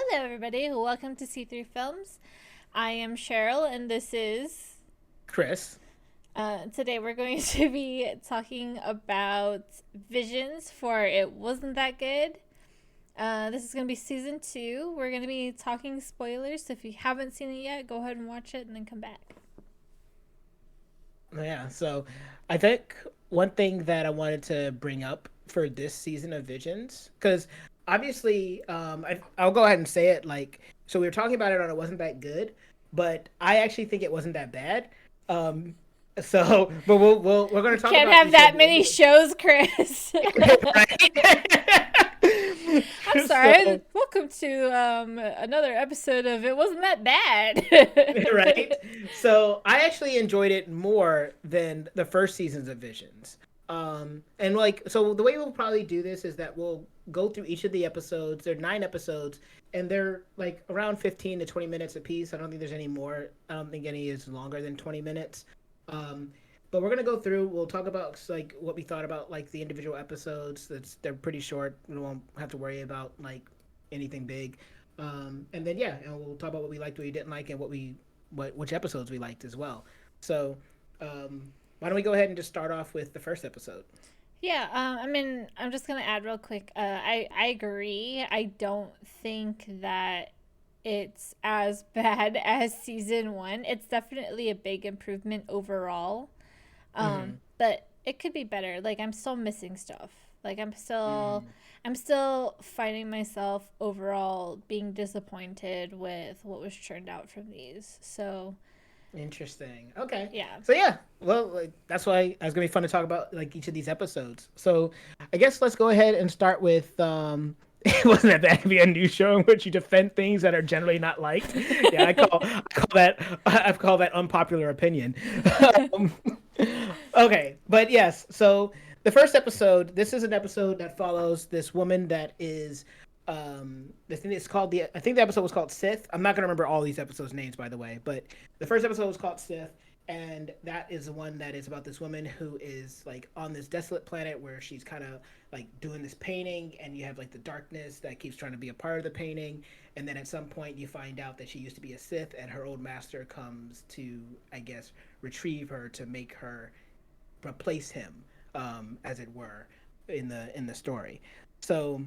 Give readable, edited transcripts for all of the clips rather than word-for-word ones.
Hello, everybody. Welcome to C3 Films. I am Cheryl, and this is. Chris. Today, we're going to be talking about Visions for It Wasn't That Good. This is going to be season 2. We're going to be talking spoilers, so if you haven't seen it yet, go ahead and watch it and then come back. Yeah, so I think one thing that I wanted to bring up for this season of Visions, because obviously, I'll go ahead and say it. So we were talking about it on It Wasn't That Good, but I actually think it wasn't that bad. Um, but we're going You to talk can't about have each of that the many shows, Chris. right. I'm sorry. So Welcome to another episode of It Wasn't That Bad. right? So I actually enjoyed it more than the first seasons of Visions. And so the way we'll probably do this is that we'll go through each of the episodes. There are 9 episodes, and they're like around 15 to 20 minutes a piece. I don't think there's any more. I don't think any is longer than 20 minutes. Um, but we're gonna go through. We'll talk about like what we thought about like the individual episodes. They're pretty short. We won't have to worry about like anything big. And then yeah, and we'll talk about what we liked, what we didn't like, and which episodes we liked as well. So why don't we go ahead and just start off with the first episode? Yeah, I'm just gonna add real quick. I agree. I don't think that it's as bad as season 1. It's definitely a big improvement overall. Mm-hmm. But it could be better. Like I'm still missing stuff. Like Mm, I'm still finding myself overall being disappointed with what was churned out from these. So interesting. Okay. yeah. So yeah, well, like, that's why it's gonna be fun to talk about like each of these episodes. So I guess let's go ahead and start with. It wasn't that bad to be a new show in which you defend things that are generally not liked. Yeah, I've called that unpopular opinion. um, okay, but yes. So the first episode. This is an episode that follows this woman that is. The thing is called the. I think the episode was called Sith. I'm not gonna remember all these episodes' names, by the way, but the first episode was called Sith, and that is the one that is about this woman who is like on this desolate planet where she's kind of like doing this painting, and you have like the darkness that keeps trying to be a part of the painting, and then at some point you find out that she used to be a Sith, and her old master comes to, I guess, retrieve her to make her replace him, as it were, in the story. So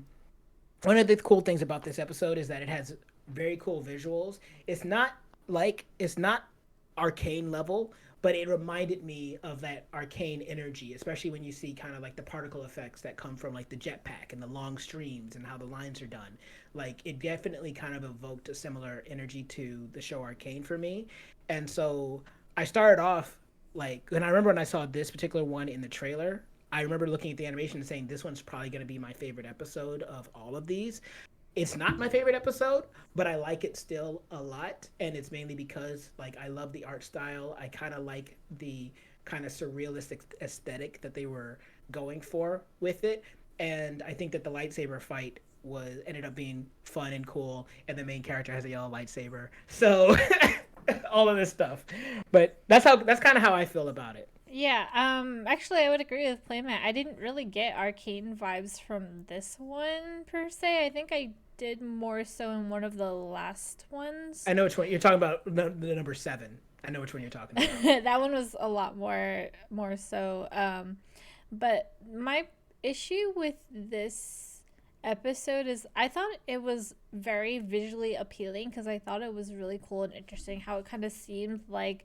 one of the cool things about this episode is that it has very cool visuals. It's not arcane level, but it reminded me of that arcane energy, especially when you see kind of like the particle effects that come from like the jetpack and the long streams and how the lines are done. Like it definitely kind of evoked a similar energy to the show Arcane for me. And so I started off and I remember when I saw this particular one in the trailer, I remember looking at the animation and saying this one's probably going to be my favorite episode of all of these. It's not my favorite episode, but I like it still a lot, and it's mainly because like I love the art style. I kind of like the kind of surrealistic aesthetic that they were going for with it, and I think that the lightsaber fight was ended up being fun and cool, and the main character has a yellow lightsaber. So all of this stuff. But that's kind of how I feel about it. Yeah, actually I would agree with Playmat. I didn't really get arcane vibes from this one per se. I think I did more so in one of the last ones. I know which one you're talking about. The number 7. I know which one you're talking about. That one was a lot more so. But my issue with this episode is I thought it was very visually appealing because I thought it was really cool and interesting how it kind of seemed like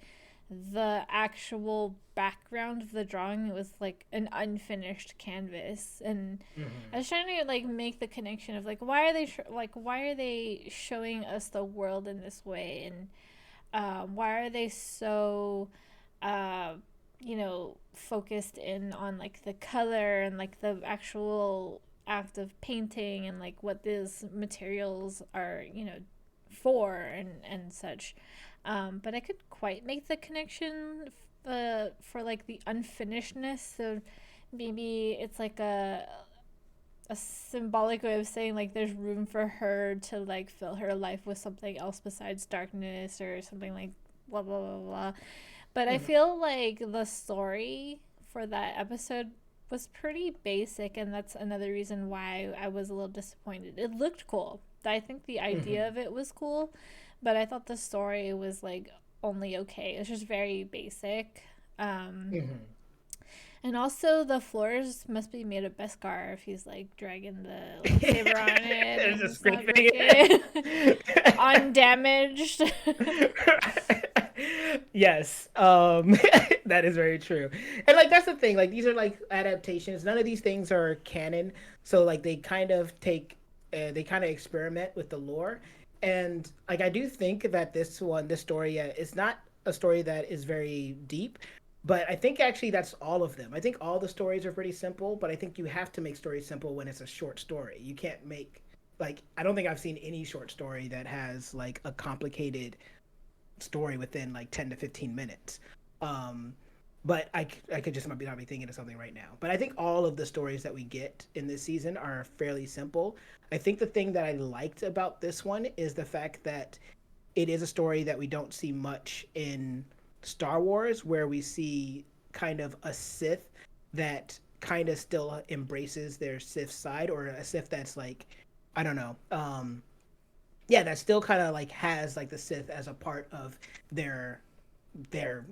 the actual background of the drawing was like an unfinished canvas, and I Mm-hmm. was trying to like make the connection of like why are they showing us the world in this way, and why are they so uh, focused in on like the color and like the actual act of painting and like what these materials are for and such. But I could quite make the connection for like the unfinishedness. So maybe it's like a symbolic way of saying like there's room for her to like fill her life with something else besides darkness or something like blah blah blah blah. But I Mm-hmm. feel like the story for that episode was pretty basic, and that's another reason why I was a little disappointed. It looked cool. I think the idea Hmm. of it was cool, but I thought the story was like only okay. It's just very basic. Um, Hmm. and also the floors must be made of Beskar if he's like dragging the lightsaber on it It's and a it's great not thing. broken, undamaged. Yes, that is very true. And like that's the thing, like these are like adaptations. None of these things are canon, so like they kind of experiment with the lore. And like I do think that this story, is not a story that is very deep, but I think actually that's all of them. I think all the stories are pretty simple, but I think you have to make stories simple when it's a short story. You can't make like I don't think I've seen any short story that has like a complicated story within like 10 to 15 minutes. Um, but I could just not be thinking of something right now. But I think all of the stories that we get in this season are fairly simple. I think the thing that I liked about this one is the fact that it is a story that we don't see much in Star Wars, where we see kind of a Sith that kind of still embraces their Sith side, or a Sith that's like, I don't know, yeah, that still kind of like has like the Sith as a part of their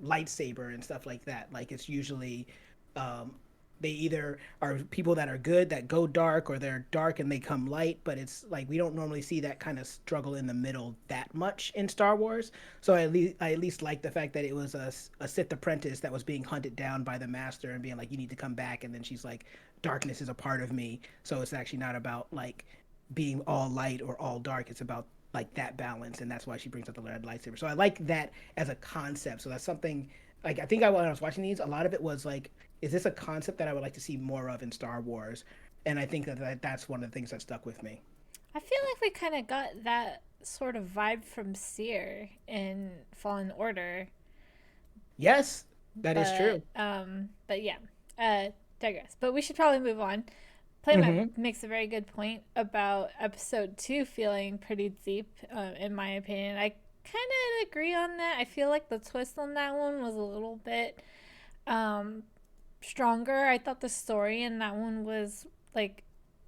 lightsaber and stuff like that. Like it's usually um, they either are people that are good that go dark, or they're dark and they come light. But it's like we don't normally see that kind of struggle in the middle that much in Star Wars. So I at least like the fact that it was a Sith apprentice that was being hunted down by the master and being like, you need to come back. And then she's like, darkness is a part of me. So it's actually not about like being all light or all dark. It's about like that balance, and that's why she brings up the red lightsaber. So I like that as a concept. So that's something like I think when I was watching these, a lot of it was like, is this a concept that I would like to see more of in Star Wars? And I think that's one of the things that stuck with me. I feel like we kind of got that sort of vibe from Seer in Fallen Order, Yes, that is true. but yeah, digress. But we should probably move on. Playmat Hmm. makes a very good point about episode two feeling pretty deep, in my opinion. I kind of agree on that. I feel like the twist on that one was a little bit um, stronger. I thought the story in that one was like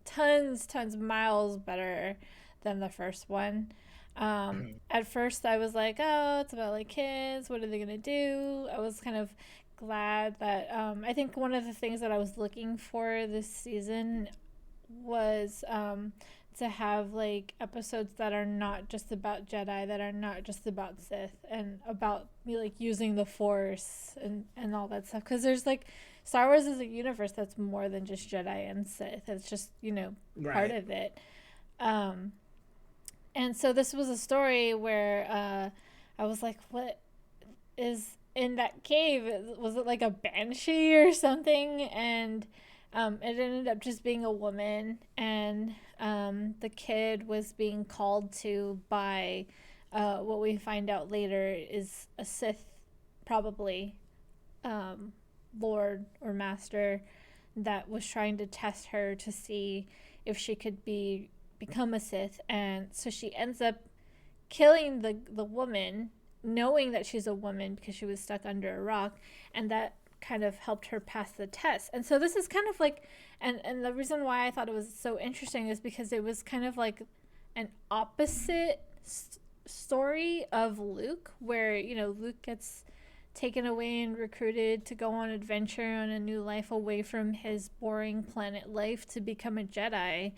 tons, miles better than the first one. At first, I was like, oh, it's about like kids. What are they gonna do? I was kind of glad that I think one of the things that I was looking for this season was to have like episodes that are not just about Jedi, that are not just about Sith, and about me like using the Force and all that stuff. Because there's like Star Wars is a universe that's more than just Jedi and Sith. It's just part Right. of it. Um, and so this was a story where I was like, what is in that cave? Was it like a banshee or something? And it ended up just being a woman, and the kid was being called to by what we find out later is a Sith, probably um, Lord or Master, that was trying to test her to see if she could become a Sith, and so she ends up killing the woman, knowing that she's a woman because she was stuck under a rock, and that kind of helped her pass the test. And so this is kind of like, and the reason why I thought it was so interesting is because it was kind of like an opposite story of Luke, where Luke gets taken away and recruited to go on adventure on a new life away from his boring planet life to become a Jedi.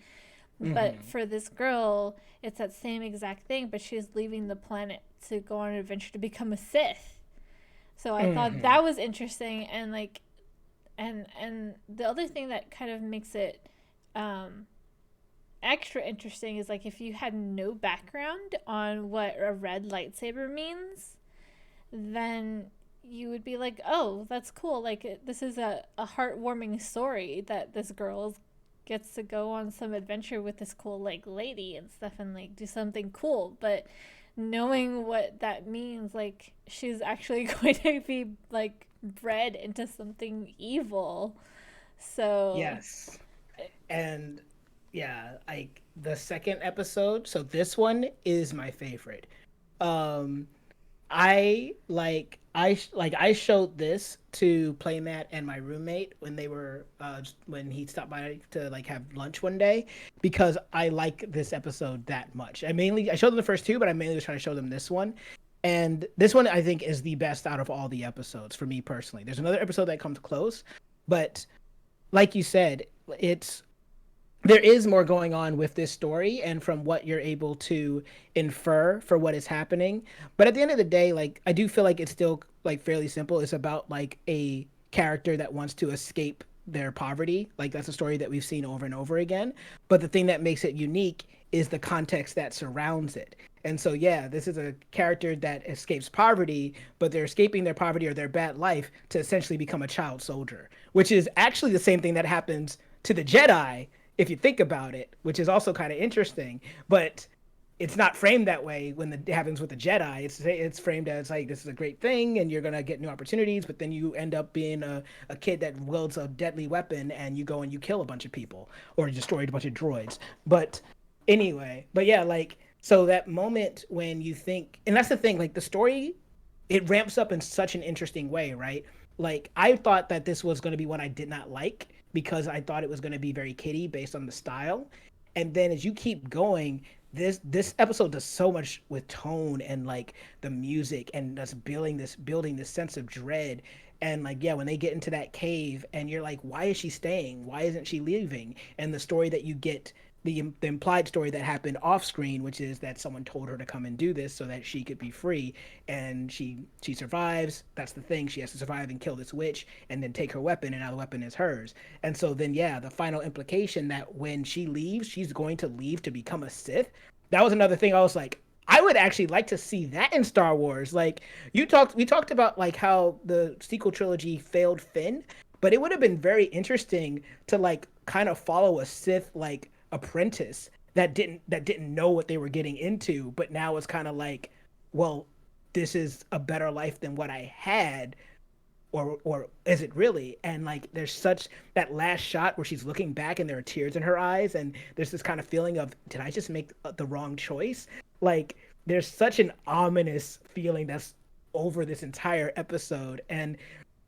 But Hmm. for this girl, it's that same exact thing, but she's leaving the planet to go on an adventure to become a Sith. So I thought Hmm. that was interesting, and like, and the other thing that kind of makes it um, extra interesting is like if you had no background on what a red lightsaber means, then you would be like, oh, that's cool. Like, this is a heartwarming story that this girl gets to go on some adventure with this cool, like, lady and stuff and, like, do something cool. But knowing what that means, like, she's actually going to be, like, bred into something evil. So, Yes. And yeah, like the second episode. So this one is my favorite. Um, I showed this to Playmat and my roommate when they were when he stopped by to like have lunch one day because I like this episode that much. I showed them the first two, but I mainly was trying to show them this one. And this one I think is the best out of all the episodes for me personally. There's another episode that comes close, but like you said, it's there is more going on with this story and from what you're able to infer for what is happening. But at the end of the day, like I do feel like it's still like fairly simple. It's about like a character that wants to escape their poverty. Like that's a story that we've seen over and over again. But the thing that makes it unique is the context that surrounds it. And so yeah, this is a character that escapes poverty, but they're escaping their poverty or their bad life to essentially become a child soldier, which is actually the same thing that happens to the Jedi if you think about it, which is also kind of interesting. But it's not framed that way when it happens with the Jedi. It's framed as like this is a great thing and you're gonna get new opportunities, but then you end up being a kid that wields a deadly weapon and you go and you kill a bunch of people or destroy a bunch of droids. But anyway, but yeah, like so that moment when you think, and that's the thing, like the story, it ramps up in such an interesting way, right? Like I thought that this was going to be one I did not like because I thought it was going to be very kiddie based on the style. And then as you keep going, this episode does so much with tone and like the music and just building this sense of dread. And like yeah, when they get into that cave and you're like, why is she staying? Why isn't she leaving? And the story that you get, the implied story that happened off screen, which is that someone told her to come and do this so that she could be free, and she survives. That's the thing. She has to survive and kill this witch, and then take her weapon, and now the weapon is hers. And so then yeah, the final implication that when she leaves, she's going to leave to become a Sith. That was another thing I was like, I would actually like to see that in Star Wars. Like we talked about like how the sequel trilogy failed Finn, but it would have been very interesting to like kind of follow a Sith like apprentice that didn't know what they were getting into, but now it's kind of like, well, this is a better life than what I had, or is it really? And like there's such that last shot where she's looking back and there are tears in her eyes and there's this kind of feeling of did I just make the wrong choice? Like there's such an ominous feeling that's over this entire episode, and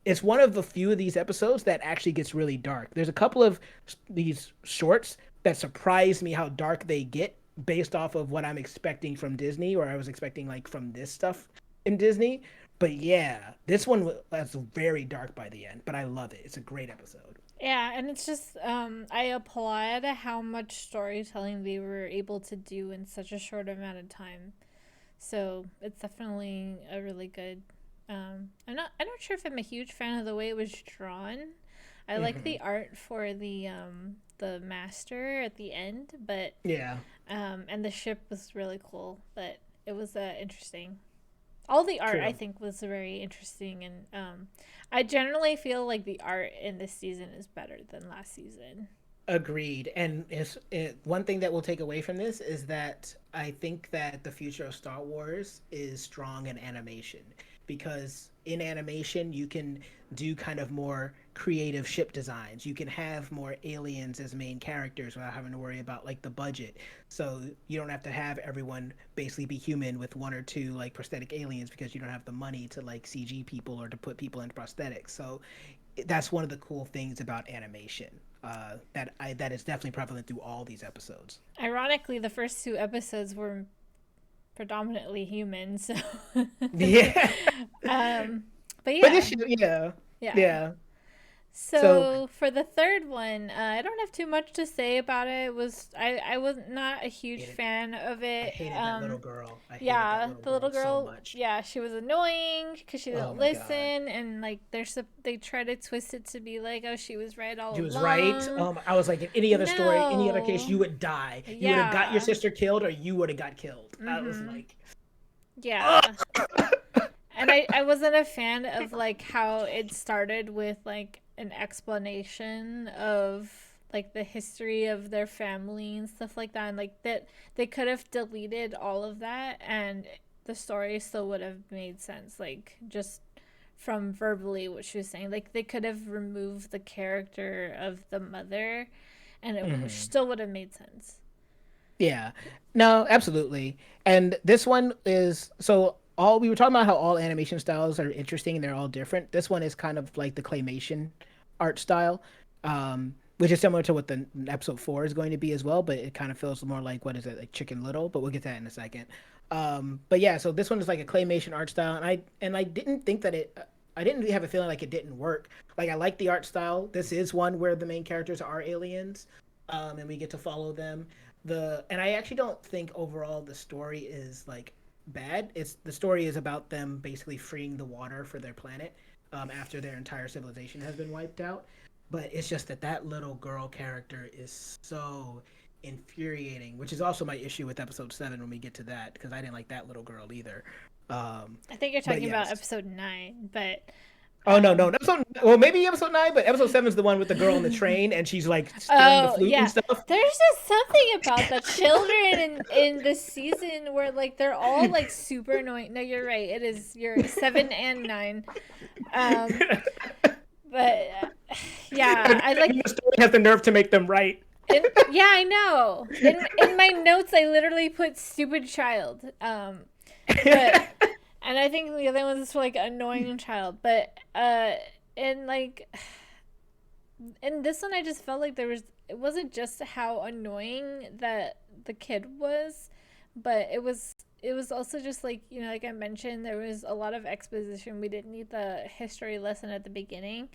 it's one of the few of these episodes that actually gets really dark. There's a couple of these shorts that surprise me how dark they get based off of what I'm expecting from Disney, or I was expecting like from this stuff in Disney. But yeah, this one was very dark by the end, but I love it. It's a great episode. Yeah, and it's just I applaud how much storytelling they were able to do in such a short amount of time. So it's definitely a really good. I'm not sure if I'm a huge fan of the way it was drawn. I like Hmm. the art for the master at the end, but Yeah, and the ship was really cool. But it was interesting. All the art I true. think was very interesting, and I generally feel like the art in this season is better than last season. Agreed. And one thing that we'll take away from this is that I think that the future of Star Wars is strong in animation because in animation you can do kind of more creative ship designs. You can have more aliens as main characters without having to worry about like the budget. So you don't have to have everyone basically be human with one or two like prosthetic aliens because you don't have the money to like CG people or to put people in prosthetics. So that's one of the cool things about animation that is definitely prevalent through all these episodes. Ironically, the first two episodes were predominantly human, so Yeah, um, but but yeah, this yeah yeah. yeah. So So for the third one, I don't have too much to say about it. It was I was not a huge hated, fan of I it. hated that little girl. I hated that Yeah, little the little girl so girl. much. Yeah, she was annoying because she Oh didn't my god, listen, and like they try to twist it to be like, oh, she was right all she was right. along. I was like, in any other story, any other case, No. you would die. You would have got your Yeah. sister killed, or you would have got killed. I was Mhm. like, Yeah. ugh. And I wasn't a fan of like how it started with like an explanation of like the history of their family and stuff like that, and like that they could have deleted all of that and the story still would have made sense, like just from verbally what she was saying. Like they could have removed the character of the mother and it Mhm. still would have made sense. Yeah. No, absolutely. And this one is so all we were talking about how all animation styles are interesting and they're all different. This one is kind of like the claymation art style, which is similar to what the episode 4 is going to be as well, but it kind of feels more like, what is it, like Chicken Little, but we'll get to that in a second. But yeah, so this one is like a claymation art style, and I didn't think that it. I didn't have a feeling like it didn't work. Like, I like the art style. This is one where the main characters are aliens, and we get to follow them. And I actually don't think overall the story is like bad. It's the story is about them basically freeing the water for their planet, after their entire civilization has been wiped out. But it's just that that little girl character is so infuriating, which is also my issue with episode 7 when we get to that, because I didn't like that little girl either. I think you're talking about yes. episode 9, but Oh no, no, well, maybe episode 9, but episode 7 is the one with the girl on the train and she's like stealing the oh flute yeah, and stuff. there's just something about the children in this season where like they're all like super annoying. No, you're right. It is your 7 and 9. Um, but yeah, I like. The story has the nerve to make them right. Yeah, I know. In my notes, I literally put "stupid child." But and I think the other one is for like annoying child. But in like in this one, I just felt like it wasn't just how annoying that the kid was, but it was also just like, like I mentioned, there was a lot of exposition. We didn't need the history lesson at the beginning.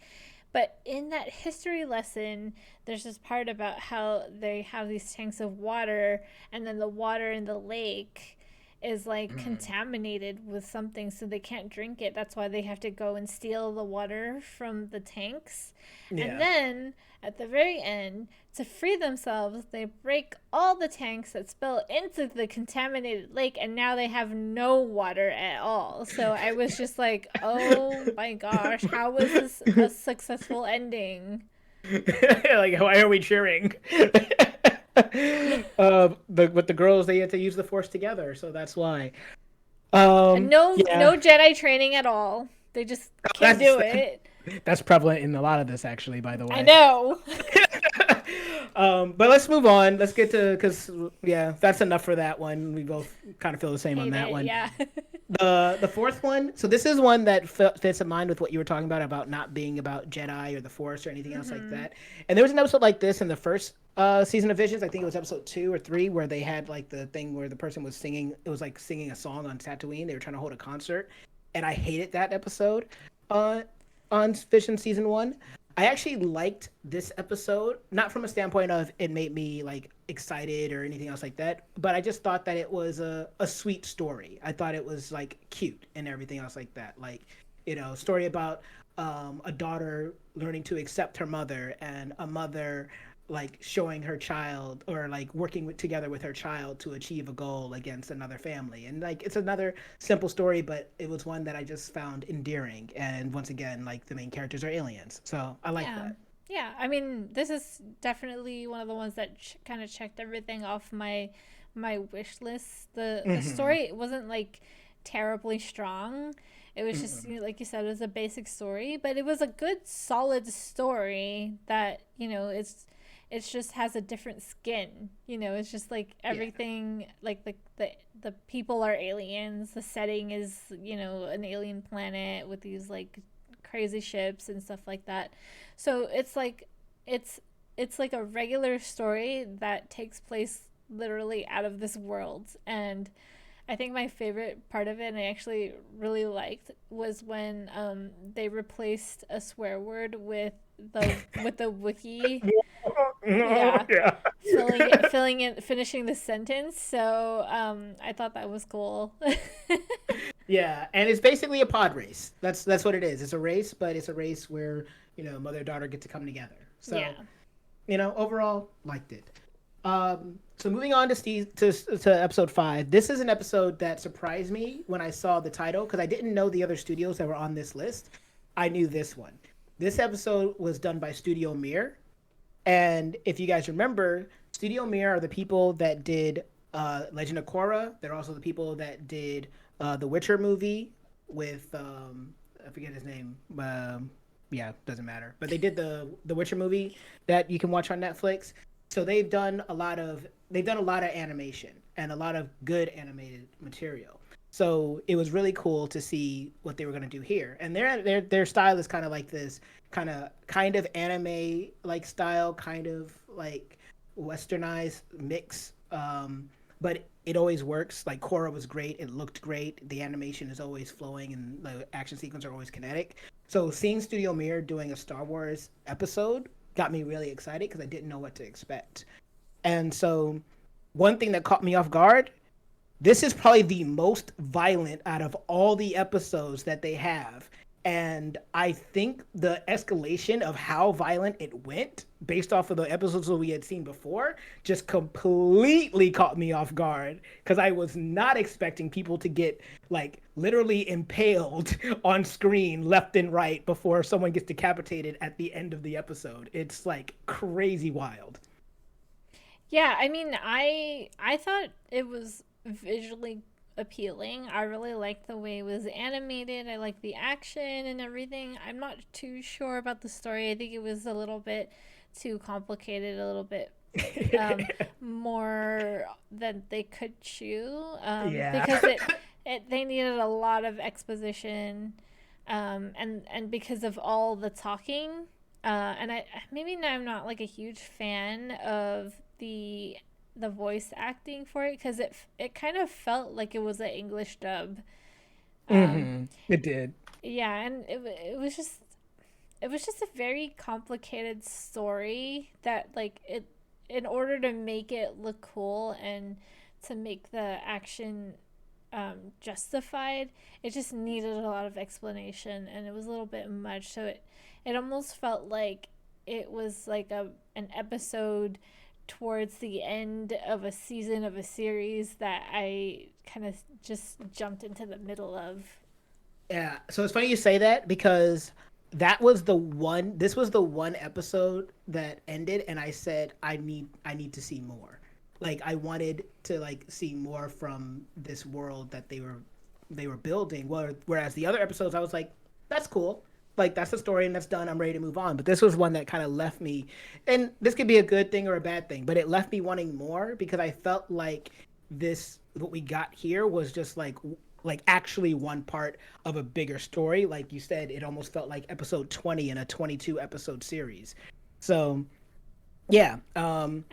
But in that history lesson, there's this part about how they have these tanks of water, and then the water in the lake is like contaminated with something, so they can't drink it. That's why they have to go and steal the water from the tanks. Yeah. And then at the very end, to free themselves, they break all the tanks that spill into the contaminated lake, and now they have no water at all. So I was just like, oh my gosh, how was this a successful ending? Like, why are we cheering? With the girls, they had to use the Force together, so that's why. No Jedi training at all. They just can't do it. That's prevalent in a lot of this, actually, by the way. I know. But let's move on. Let's get to, because that's enough for that one. We both kind of feel the same on that one. Yeah. The fourth one. So this is one that fits in line with what you were talking about not being about Jedi or the Force or anything else like that. And there was an episode like this in the first season of Visions. I think it was episode 2 or 3, where they had like the thing where the person was singing. It was like singing a song on Tatooine. They were trying to hold a concert, and I hated that episode on Vision season 1. I actually liked this episode, not from a standpoint of it made me like excited or anything else like that, but I just thought that it was a sweet story. I thought it was like cute and everything else like that. Like, story about a daughter learning to accept her mother, and a mother like showing her child, or like working together with her child to achieve a goal against another family. And like, it's another simple story, but it was one that I just found endearing. And once again, like, the main characters are aliens, so I like that. Yeah, I mean, this is definitely one of the ones that kind of checked everything off my wish list. The story wasn't like terribly strong. It was just, like you said, it was a basic story, but it was a good, solid story that, it's just has a different skin. It's just like everything, like the people are aliens. The setting is, an alien planet with these like crazy ships and stuff like that. So it's like it's like a regular story that takes place literally out of this world. And I think my favorite part of it, and I actually really liked, was when they replaced a swear word with the Wookiee. Yeah. Finishing the sentence. So I thought that was cool. Yeah, and it's basically a pod race. That's what it is. It's a race, but it's a race where mother and daughter get to come together. So overall, liked it. So moving on to episode 5. This is an episode that surprised me when I saw the title, because I didn't know the other studios that were on this list. I knew this one. This episode was done by Studio Mir. And if you guys remember, Studio Mir are the people that did Legend of Korra. They're also the people that did the Witcher movie with, I forget his name. Doesn't matter. But they did the Witcher movie that you can watch on Netflix. So they've done a lot of animation and a lot of good animated material. So it was really cool to see what they were gonna do here. And their style is kind of like this kind of anime like style, kind of like westernized mix. But it always works. Like Korra was great. It looked great. The animation is always flowing, and the action sequences are always kinetic. So seeing Studio Mir doing a Star Wars episode got me really excited because I didn't know what to expect. And so one thing that caught me off guard, this is probably the most violent out of all the episodes that they have. And I think the escalation of how violent it went, based off of the episodes that we had seen before, just completely caught me off guard because I was not expecting people to get like literally impaled on screen left and right before someone gets decapitated at the end of the episode. It's like crazy wild. Yeah, I mean, I thought it was visually appealing. I really liked the way it was animated. I liked the action and everything. I'm not too sure about the story. I think it was a little bit too complicated, a little bit um, more than they could chew, Yeah. because it they needed a lot of exposition, and because of all the talking, and I maybe I'm not like a huge fan of the voice acting for it because it kind of felt like it was an English dub. Um, It did. yeah, and it was just a very complicated story that like it in order to make it look cool and to make the action justified, it just needed a lot of explanation and it was a little bit much. So it almost felt like it was like an episode towards the end of a season of a series that I kind of just jumped into the middle of. Yeah. So it's funny you say that because that was the one this was the one episode that ended and I said I need to see more. Like I wanted to like see more from this world that they were building. Whereas the other episodes I was like, that's cool. Like that's the story and that's done. I'm ready to move on. But this was one that kind of left me, and this could be a good thing or a bad thing, but it left me wanting more because I felt like this what we got here was just like actually one part of a bigger story. Like you said, it almost felt like episode 20 in a 22 episode series. So yeah, I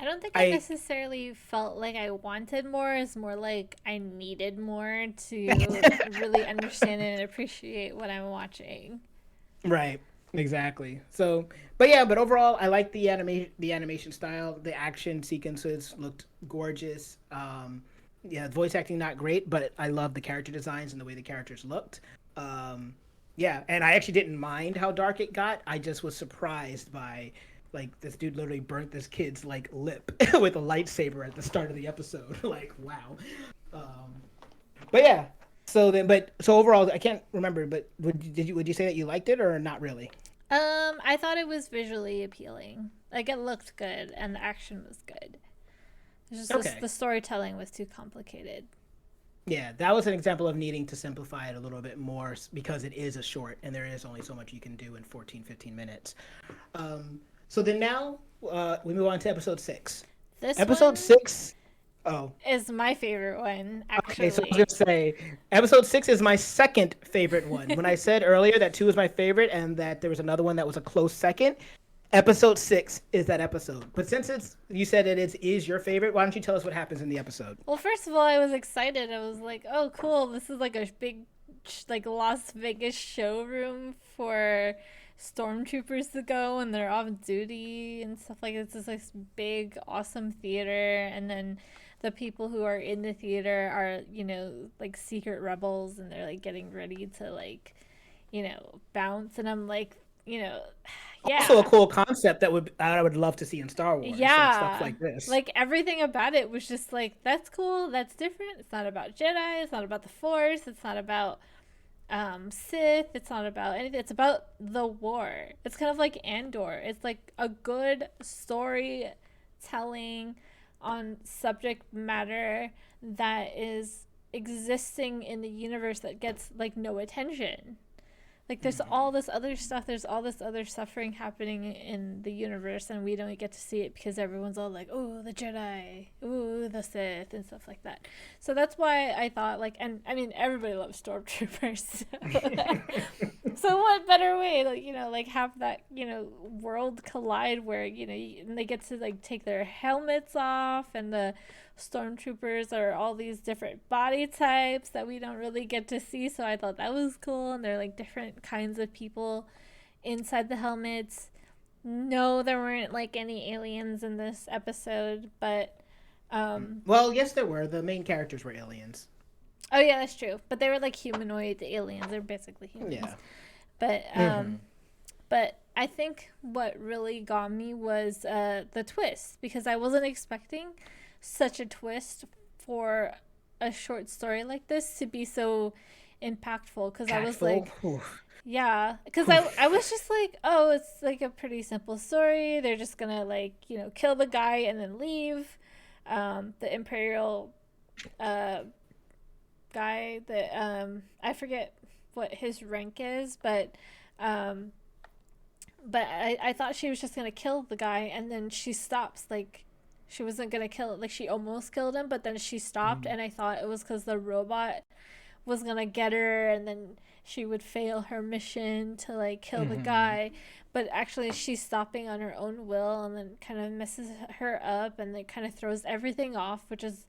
don't think I I necessarily felt like I wanted more. It's more like I needed more to really understand and appreciate what I'm watching. right, exactly. So, but yeah, but overall, I like the animation style. The action sequences looked gorgeous. Yeah, voice acting not great, but I love the character designs and the way the characters looked. Um, yeah, and I actually didn't mind how dark it got. I just was surprised by like this dude literally burnt this kid's like lip with a lightsaber at the start of the episode. Like, wow. Um, but yeah. So overall, I can't remember. But would you say that you liked it or not really? I thought it was visually appealing. Like it looked good and the action was good. It's just Okay. the storytelling was too complicated. Yeah, that was an example of needing to simplify it a little bit more because it is a short and there is only so much you can do in 14, 15 minutes. So then now we move on to episode six. This Episode one six. Oh, is my favorite one, okay. So I was gonna actually. say, episode six is my second favorite one. When I said earlier that two was my favorite and that there was another one that was a close second, episode six is that episode. But since it's you said it is your favorite, why don't you tell us what happens in the episode? Well, first of all, I was excited. I was like, "Oh, cool! This is like a big, like Las Vegas showroom for stormtroopers to go, and they're off duty and stuff like this. It's this big, awesome theater, and then the people who are in the theater are, like secret rebels, and they're like getting ready to like, bounce. And I'm like, you know, Also, a yeah, cool concept I would love to see in Star Wars, like stuff yeah, like this. like everything about it was just like that's cool, that's different. It's not about Jedi, it's not about the Force, it's not about Sith, it's not about anything. It's about the war. It's kind of like Andor. It's like a good story telling on subject matter that is existing in the universe that gets like no attention. Like there's all this other stuff, there's all this other suffering happening in the universe, and we don't get to see it because everyone's all like, oh, the Jedi, oh, the Sith, and stuff like that. So that's why I thought, like, and I mean, everybody loves Stormtroopers. So what better way, like, like have that, world collide where, and they get to like take their helmets off, and the stormtroopers are all these different body types that we don't really get to see. So I thought that was cool, and they're like different kinds of people inside the helmets. No, there weren't like any aliens in this episode, but well, yes, there were. The main characters were aliens. oh yeah, that's true. But they were like humanoid aliens. They're basically humans. Yeah. But but I think what really got me was the twist, because I wasn't expecting such a twist for a short story like this to be so impactful. Because I was like, yeah, because I was just like, oh, it's like a pretty simple story. They're just gonna like kill the guy and then leave. The Imperial guy that I forget what his rank is, but I thought she was just gonna kill the guy, and then she stops. Like she wasn't gonna kill, like she almost killed him, but then she stopped, and I thought it was because the robot was gonna get her, and then she would fail her mission to like kill the guy. But actually she's stopping on her own will, and then kind of messes her up, and then kind of throws everything off, which is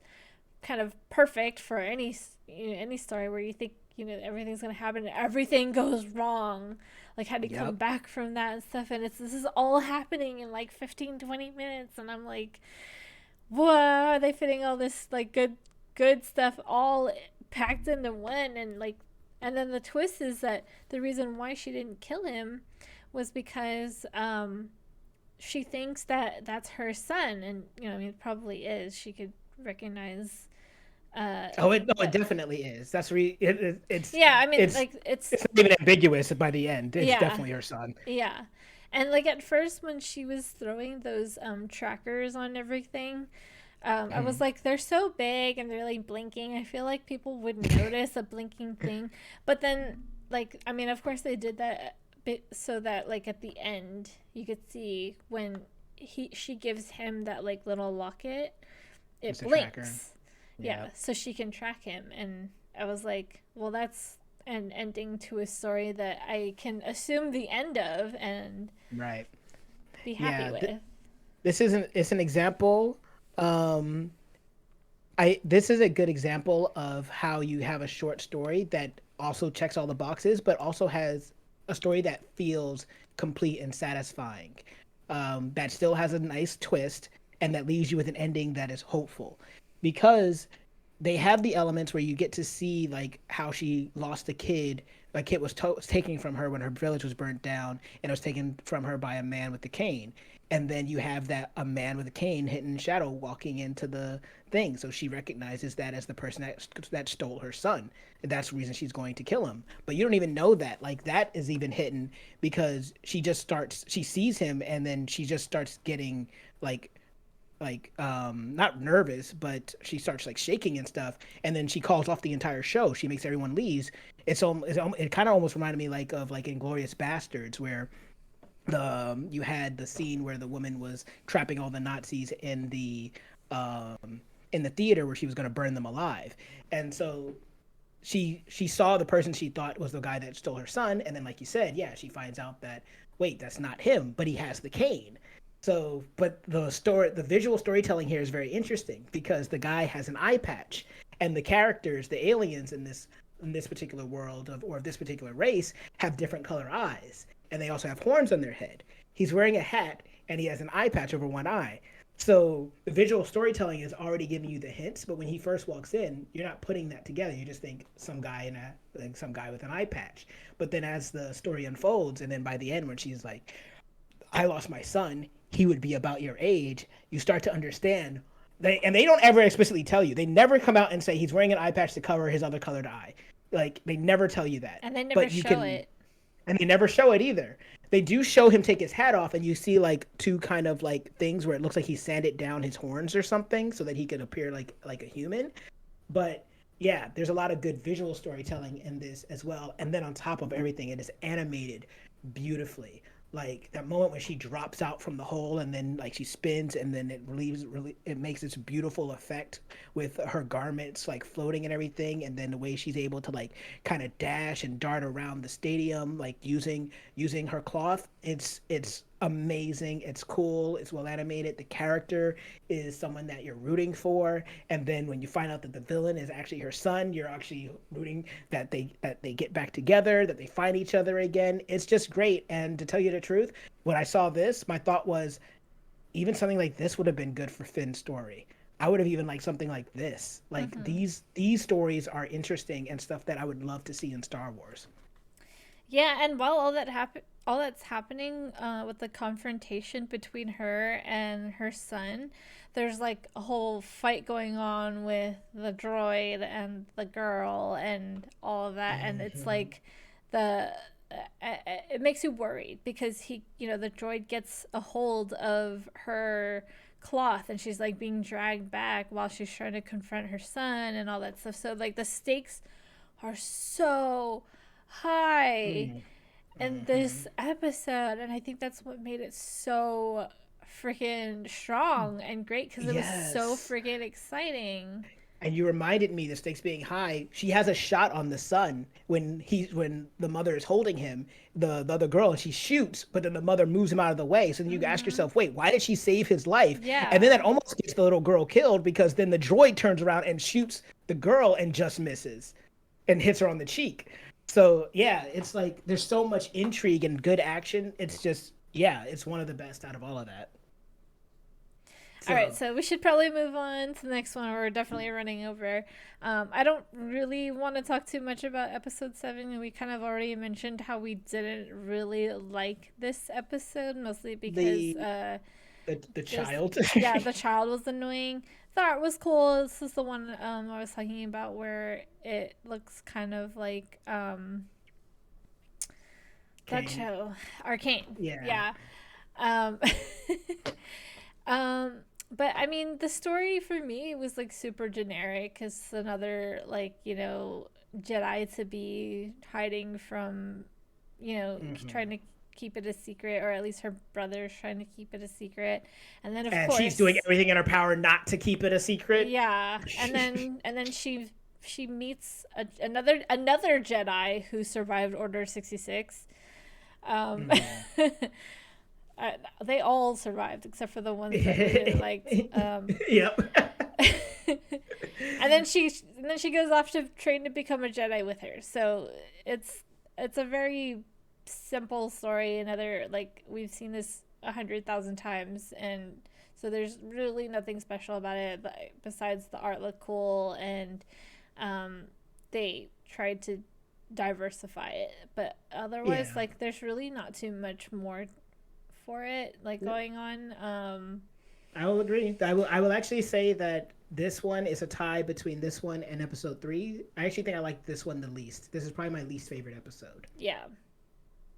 kind of perfect for any any story where you think everything's gonna happen and everything goes wrong, like how to come back from that and stuff. And this is all happening in like 15-20 minutes, and I'm like, whoa, are they fitting all this like good stuff all packed into one? And like, and then the twist is that the reason why she didn't kill him was because she thinks that that's her son, and I mean, it probably is. She could recognize it definitely is. That's it's yeah, I mean, it's like it's not even ambiguous by the end. It's definitely her son. Yeah. And like at first when she was throwing those trackers on everything, I was like, they're so big and they're like blinking. I feel like people would notice a blinking thing. But then, like, I mean, of course they did that bit so that like at the end you could see when she gives him that like little locket, it blinks. Yeah, so she can track him. And I was like, well, that's an ending to a story that I can assume the end of and be happy with. It's an example. This is a good example of how you have a short story that also checks all the boxes, but also has a story that feels complete and satisfying. That still has a nice twist and that leaves you with an ending that is hopeful. Because they have the elements where you get to see like how she lost a kid. A kid was taken from her when her village was burnt down, and it was taken from her by a man with a cane. And then you have that a man with a cane hidden in shadow walking into the thing. So she recognizes that as the person that stole her son. And that's the reason she's going to kill him. But you don't even know that. Like that is even hidden because she sees him, and then she just starts getting like not nervous, but she starts like shaking and stuff, and then she calls off the entire show. She makes everyone leave. It kind of almost reminded me like of like Inglourious Bastards, where you had the scene where the woman was trapping all the Nazis in the theater where she was going to burn them alive. And so she saw the person she thought was the guy that stole her son, and then like you said, she finds out that wait, that's not him, but he has the cane. So, but the visual storytelling here is very interesting because the guy has an eye patch, and the characters, the aliens in this particular world of this particular race have different color eyes, and they also have horns on their head. He's wearing a hat, and he has an eye patch over one eye. So the visual storytelling is already giving you the hints, but when he first walks in, you're not putting that together. You just think some guy with an eye patch. But then as the story unfolds, and then by the end when she's like, I lost my son, he would be about your age, you start to understand. They don't ever explicitly tell you. They never come out and say he's wearing an eye patch to cover his other colored eye. Like, they never tell you that. And they never show it. And they never show it either. They do show him take his hat off, and you see like two kind of like things where it looks like he sanded down his horns or something so that he could appear like a human. But yeah, there's a lot of good visual storytelling in this as well. And then on top of everything, it is animated beautifully. Like that moment when she drops out from the hole and then like she spins and then it relieves really it makes this beautiful effect with her garments like floating and everything, and then the way she's able to like kind of dash and dart around the stadium like using her cloth. It's amazing. It's cool. It's well animated. The character is someone that you're rooting for, and then when you find out that the villain is actually her son, you're actually rooting that they get back together, that they find each other again. It's just great. And to tell you the truth, when I saw this, my thought was even something like this would have been good for Finn's story. I would have even liked something like this. Like Mm-hmm. these stories are interesting and stuff that I would love to see in Star Wars. Yeah, and while all that's happening with the confrontation between her and her son, there's like a whole fight going on with the droid and the girl and all of that, and it's Mm-hmm. like the it makes you worried because the droid gets a hold of her cloth and she's like being dragged back while she's trying to confront her son and all that stuff. So like the stakes are so high in Mm-hmm. this episode, and I think that's what made it so freaking strong and great because it was so Yes. freaking exciting. And you reminded me, the stakes being high. She has a shot on the son when the mother is holding him, the other girl, and she shoots, but then the mother moves him out of the way. So then you ask Mm-hmm. yourself, wait, why did she save his life? And then Yeah. that almost gets the little girl killed because then the droid turns around and shoots the girl and just misses and hits her on the cheek. So yeah, it's like there's so much intrigue and good action. It's just yeah, it's one of the best out of all of that. All right, So so we should probably move on to the next one. We're definitely running over. I don't really want to talk too much about episode 7. We kind of already mentioned how we didn't really like this episode, mostly because the the just child. yeah, the child was annoying. The art was cool. This is the one I was talking about where it looks kind of like that Okay. show Arcane. Yeah. Yeah. Um, um, but I mean, the story for me was like super generic. It's another like Jedi to be hiding from, Hmm. trying to keep it a secret, or at least her brother's trying to keep it a secret, and then of And she's doing course, everything in her power not to keep it a secret. yeah, and then she meets another Jedi who survived Order 66. Um, Mhm. they all survived except for the ones that we really liked. Yep. And then she goes off to train to become a Jedi with her. So it's it's a very simple story. Another like we've seen this 100,000 times, and so there's really nothing special about it besides the art looked cool and um, they tried to diversify it. But otherwise, Yeah. like there's really not too much more for it like going on. I will agree. I will actually say that this one is a tie between this one and episode 3. I actually think I like this one the least. This is probably my least favorite episode. Yeah,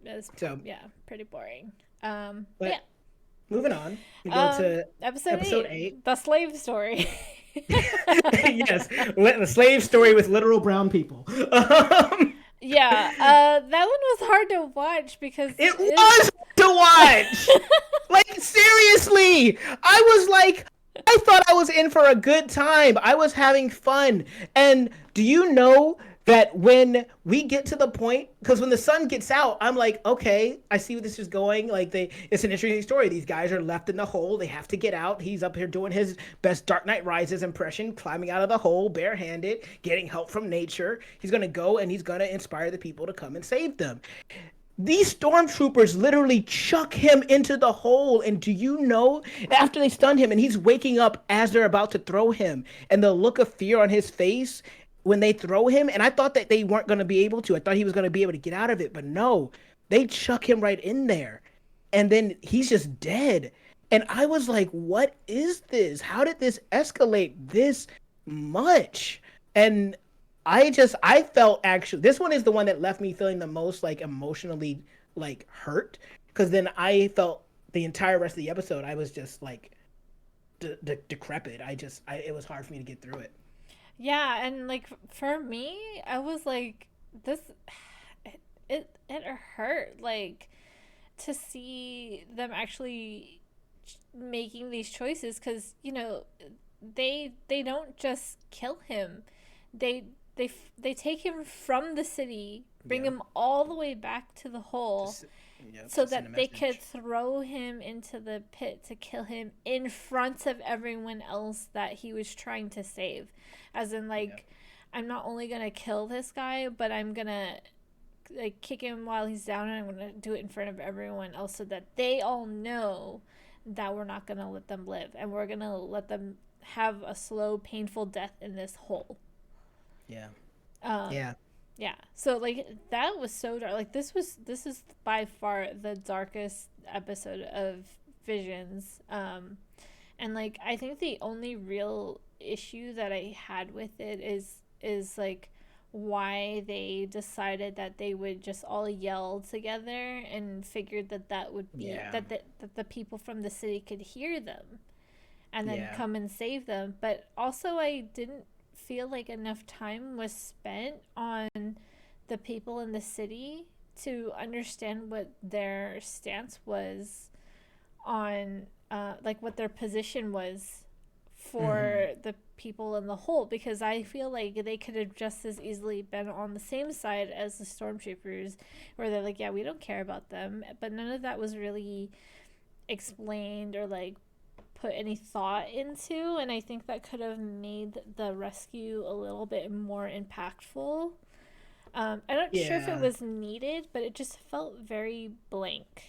it's So, yeah pretty boring. But yeah. but moving on, we go to Episode episode 8, 8. the slave story. Yes, the slave story with literal brown people. Yeah, that one was hard to watch because It it. was to watch. Like seriously, I was like, I thought I was in for a good time. I was having fun. And do you know that when we get to the point, because when the sun gets out, I'm like, okay, I see where this is going. Like it's an interesting story. These guys are left in the hole. They have to get out. He's up here doing his best Dark Knight Rises impression, climbing out of the hole barehanded, getting help from nature. He's gonna go and he's gonna inspire the people to come and save them. These stormtroopers literally chuck him into the hole. And do you know, after they stun him and he's waking up as they're about to throw him, and the look of fear on his face when they throw him, and I thought that they weren't going to be able to. I thought he was going to be able to get out of it, but no, they chuck him right in there. And then he's just dead. And I was like, what is this? How did this escalate this much? And I felt actually this one is the one that left me feeling the most like emotionally like hurt, because then I felt the entire rest of the episode I was just like decrepit. It was hard for me to get through it. Yeah, and like for me, I was like, this, it hurt like to see them actually making these choices because they don't just kill him, they they take him from the city, bring Yeah. him all the way back to the To hole s- yep, so to send a that they could message. throw him into the pit to kill him in front of everyone else that he was trying to save. As in, Yeah. like, I'm not only gonna kill this guy, but I'm gonna like kick him while he's down, and I'm gonna do it in front of everyone else so that they all know that we're not gonna let them live and we're gonna let them have a slow, painful death in this hole. Yeah. Um, Yeah. yeah, so like that was so dark. Like this is by far the darkest episode of Visions. And like I think the only real issue that I had with it is like why they decided that they would just all yell together and figured that that would be Yeah. that the people from the city could hear them and then Yeah. come and save them. But also, I didn't feel like enough time was spent on the people in the city to understand what their stance was on, like, what their position was Hmm. for the people in the hole, because I feel like they could have just as easily been on the same side as the stormtroopers, where they're like, yeah, we don't care about them, but none of that was really explained or like put any thought into, and I think that could have made the rescue a little bit more impactful. I'm not sure if it Yeah. was needed, but it just felt very blank.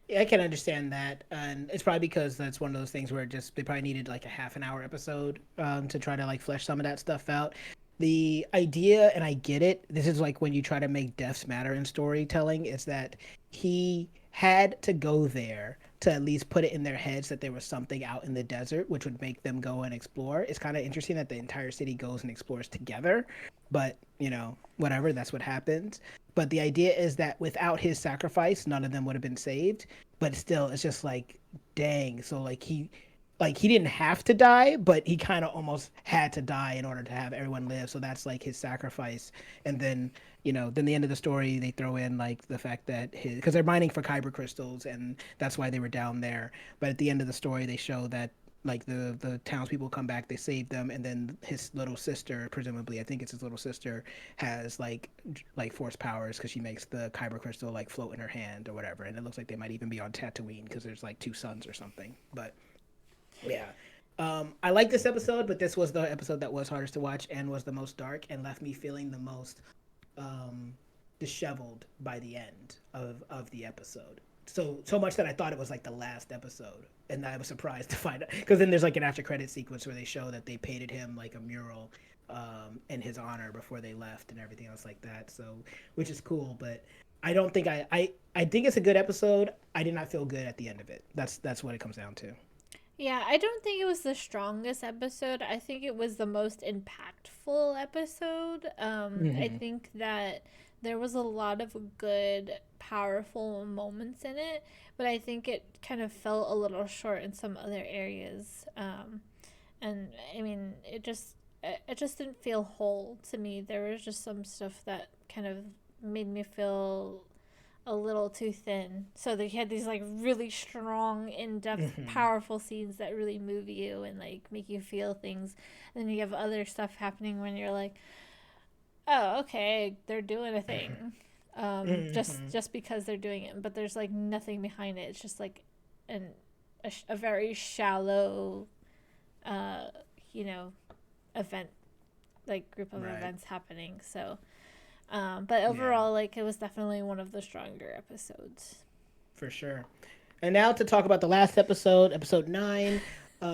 Yeah, I can understand that, and it's probably because that's one of those things where they probably needed like a half an hour episode to try to like flesh some of that stuff out. The idea, and I get it. This is like when you try to make deaths matter in storytelling. Is that he had to go there to at least put it in their heads that there was something out in the desert, which would make them go and explore. It's kind of interesting that the entire city goes and explores together, but whatever. That's what happens. But the idea is that without his sacrifice, none of them would have been saved. But still, it's just like, dang. So like he didn't have to die, but he kind of almost had to die in order to have everyone live. So that's like his sacrifice. And then then the end of the story, they throw in like the fact that his because they're mining for kyber crystals, and that's why they were down there. But at the end of the story, they show that like the townspeople come back, they save them, and then his little sister, presumably, I think it's his little sister, has like force powers because she makes the kyber crystal like float in her hand or whatever, and it looks like they might even be on Tatooine because there's like two suns or something. But yeah, I like this episode, but this was the episode that was hardest to watch and was the most dark and left me feeling the most um, disheveled by the end of the episode. So much that I thought it was like the last episode, and I was surprised to find out because then there's like an after credit sequence where they show that they painted him like a mural in his honor before they left and everything else like that. So which is cool, but I don't think I think it's a good episode. I did not feel good at the end of it. That's what it comes down to. Yeah, I don't think it was the strongest episode. I think it was the most impactful episode. I Mm-hmm. think that there was a lot of good, powerful moments in it, but I think it kind of fell a little short in some other areas. And I mean, it just didn't feel whole to me. There was just some stuff that kind of made me feel a little too thin. So they had these like really strong, in depth, Mm-hmm. powerful scenes that really move you and like make you feel things. And then you have other stuff happening when you're like, oh, okay, they're doing a thing. Mm-hmm. Just because they're doing it, but there's like nothing behind it. It's just like an a very shallow, uh, you know, event, like group of Right. events happening. So, but Yeah, overall, like it was definitely one of the stronger episodes. for sure. And now to talk about the last episode, episode 9.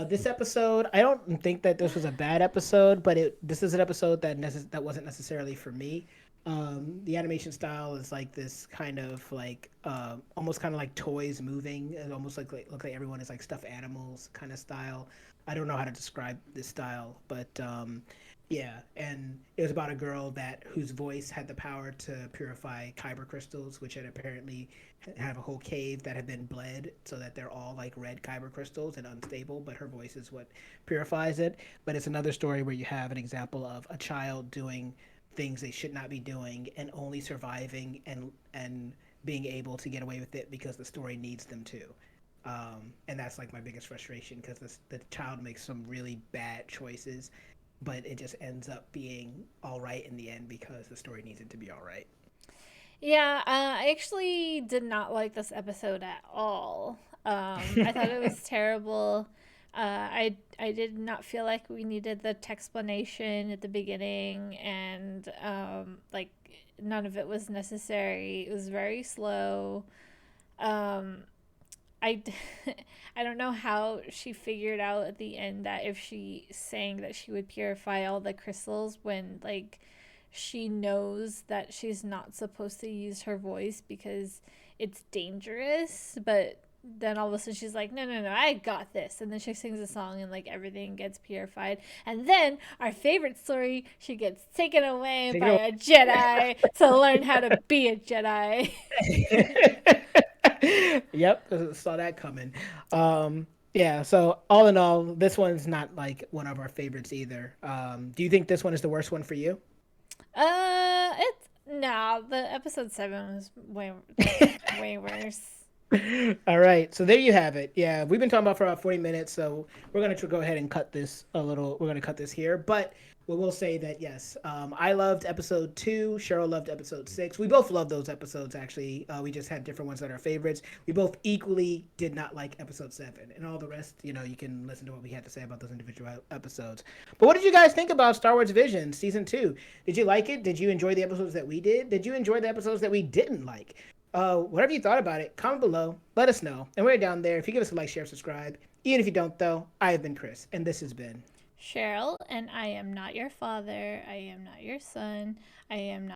This episode, I don't think that this was a bad episode, but this is an episode that wasn't necessarily for me. The animation style is like this kind of like almost kind of like toys moving. It almost look like everyone is like stuffed animals kind of style. I don't know how to describe this style, but Yeah, and it was about a girl that whose voice had the power to purify kyber crystals, which had apparently have a whole cave that had been bled so that they're all like red kyber crystals and unstable, but her voice is what purifies it. But it's another story where you have an example of a child doing things they should not be doing and only surviving and being able to get away with it because the story needs them to. And that's like my biggest frustration because the child makes some really bad choices, but it just ends up being all right in the end because the story needs it to be all right. Yeah, I actually did not like this episode at all. I thought it was terrible. I did not feel like we needed the explanation at the beginning, and like none of it was necessary. It was very slow. Um, I I don't know how she figured out at the end that if she sang that she would purify all the crystals when like she knows that she's not supposed to use her voice because it's dangerous, but then all of a sudden she's like, no, no, no, I got this. And then she sings a song and like everything gets purified. And then our favorite story, she gets taken away Take by it a Jedi to learn how to be a Jedi. Yep, saw that coming. Yeah, so all in all, this one's not like one of our favorites either. Do you think this one is the worst one for you? It's no, the episode 7 was way worse. All right, so there you have it. Yeah, we've been talking about for about 40 minutes, so we're gonna go ahead and cut this a little. We're gonna cut this here, but we will say that yes, I loved episode 2. Cheryl loved episode 6. We both loved those episodes. Actually, we just had different ones that are favorites. We both equally did not like episode 7, and all the rest. You know, you can listen to what we had to say about those individual episodes. But what did you guys think about Star Wars Vision season 2? Did you like it? Did you enjoy the episodes that we did? Did you enjoy the episodes that we didn't like? Whatever you thought about it, comment below. Let us know. And we're down there. If you give us a like, share, subscribe. Even if you don't, though, I have been Chris, and this has been Cheryl, and I am not your father. I am not your son. I am not